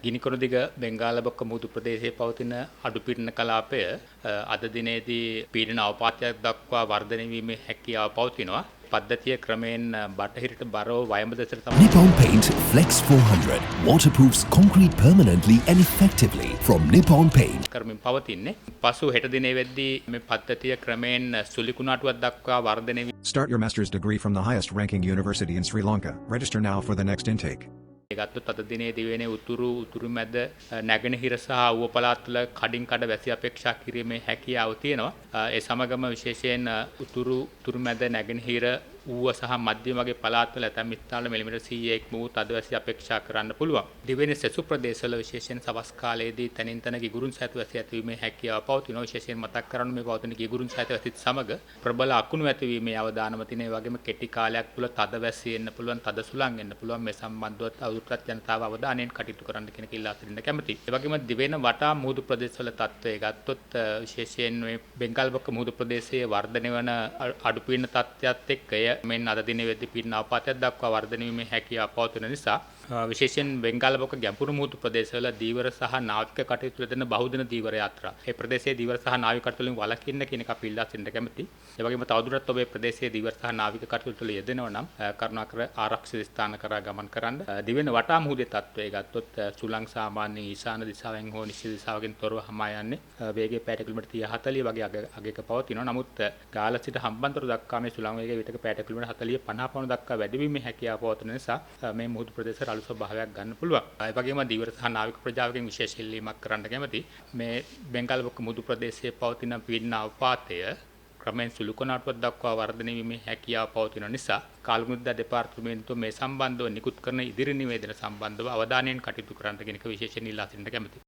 ගිනිකොන දිග බෙන්ගාලබොක්ක මුහුදු ප්‍රදේශයේ පවතින අඩුපීඩන කලාපය අද දිනේදී පීඩන අවපාතයක් දක්වා වර්ධනය වීමේ හැකියාව පවතිනවා. පද්ධතිය ක්‍රමයෙන් බටහිරට බරව වයඹ දෙසට තමයි Nippon Paint Flex 400 waterproofs concrete permanently and effectively from Nippon Paint. කරමින් පවතින්නේ. පසු හෙට දිනේ වෙද්දී මේ පද්ධතිය ක්‍රමයෙන් සුලිකුණාටුවක් දක්වා වර්ධනය වී Start your master's degree from the highest ranking university in Sri Lanka. Register now for the next intake. ගත්තොත් අද දිනේ දිවෙනේ උතුරු මැද නැගෙනහිර සහ ඌව පළාත් වල කඩින් කඩ වැසි අපේක්ෂා කිරීමේ හැකියාව තියෙනවා. ඒ සමගම විශේෂයෙන් උතුරු මැද නැගෙනහිර ඌව සහ මධ්‍යම වගේ පළාත් වල ඇතැම් ස්ථානවල මිලිමීටර් 100ක් වූ තද වැසි අපේක්ෂා කරන්න පුළුවන්. දිවෙනේ සෙසු ප්‍රදේශවල විශේෂයෙන් සවස් කාලයේදී තනින් තන ගිගුරුන් සහිත වැසි ඇතිවීමේ හැකියාව පවතිනවා. විශේෂයෙන් මතක් කරන්න මේ පවතින ගිගුරුන් සහිත වැසිත් සමග ප්‍රබල අකුණු ඇතිවීමේ අවදානම තියෙන. ඒ වගේම කෙටි කාලයක් තුළ තද වැසි එන්න පුළුවන්, තද සුළං එන්න පුළුවන්. මේ සම්බන්ධව අවුරුද්දක් ජනතාව අවධානයෙන් කටයුතු කරන්න කියන කිල්ලා අතරින් කැමැති. ඒ වගේම දිවෙන වටා මුහුදු ප්‍රදේශවල තත්ත්වය ගත්තොත් විශේෂයෙන් මේ බෙන්ගාල්බොක්ක මුහුදු ප්‍රදේශයේ වර්ධනය වන අඩුපීඩන තත්ත්වයත් එක්ක මෙන්න අද දිනේ වෙද්දී පීඩන අවපාතයක් දක්වා වර්ධනය වීමේ හැකියාව පවතින නිසා විශේෂයෙන් බෙන්ගාල්බොක්ක ගැඹුරු මුහුදු ප්‍රදේශවල දීවර සහ නාවික කටයුතු දෙන බහුදින දීවර යාත්‍රා. මේ ප්‍රදේශයේ දීවර සහ නාවික කටයුතු වලින් වළකින්න කියන එක අපි ඉල්ලා සිටින්න කැමැති. ඒ වගේම තවදුරටත් ඔබේ ප්‍රදේශයේ දීවර සහ නාවික කටයුතු වල යෙදෙනවා නම් කරුණාකර ආරක්ෂිත ස්ථාන කරා ගමන් කරන්න. දිවෙන වටා මුහුදේ තත්ත්වය ගත්තොත් සුළං සාමාන්‍ය ඊශාන දිශාවෙන් හෝ නිශ්චිත දිශාවකින් තොරව හමා යන්නේ. වේගය පැයට කිලෝමීටර් 30 40 වගේ අගයක පවතිනවා. නමුත් ගාල සිට හම්බන්තොට දක්වා මේ සුළං වේගය විතක පැයට කිලෝමීටර් 40 50 පමණ දක්වා වැඩි වීමේ හැකියාව පවතින නිසා මේ මුහුදු ප්‍රදේශ රළු ස්වභාවයක් ගන්න පුළුවන්. ඒ වගේම දීවර සහ නාවික ප්‍රජාවකින් විශේෂ ඉල්ලීමක් කරන්න කැමැති. මේ බෙන්ගාල්බොක්ක මුහුදු ප්‍රදේශයේ පවතින පීඩන අවපාතය ක්‍රමෙන් සුළුකොණාටුවක් දක්වා වර්ධනය වීමේ හැකියාව පවතින නිසා කාලමුද්දා දෙපාර්තමේන්තුව මේ සම්බන්ධව නිකුත් කරන ඉදිරි නිවේදන සම්බන්ධව අවධානයෙන් කටයුතු කරන්න කියන එක විශේෂයෙන් ඉල්ලා සිටින්න කැමැති.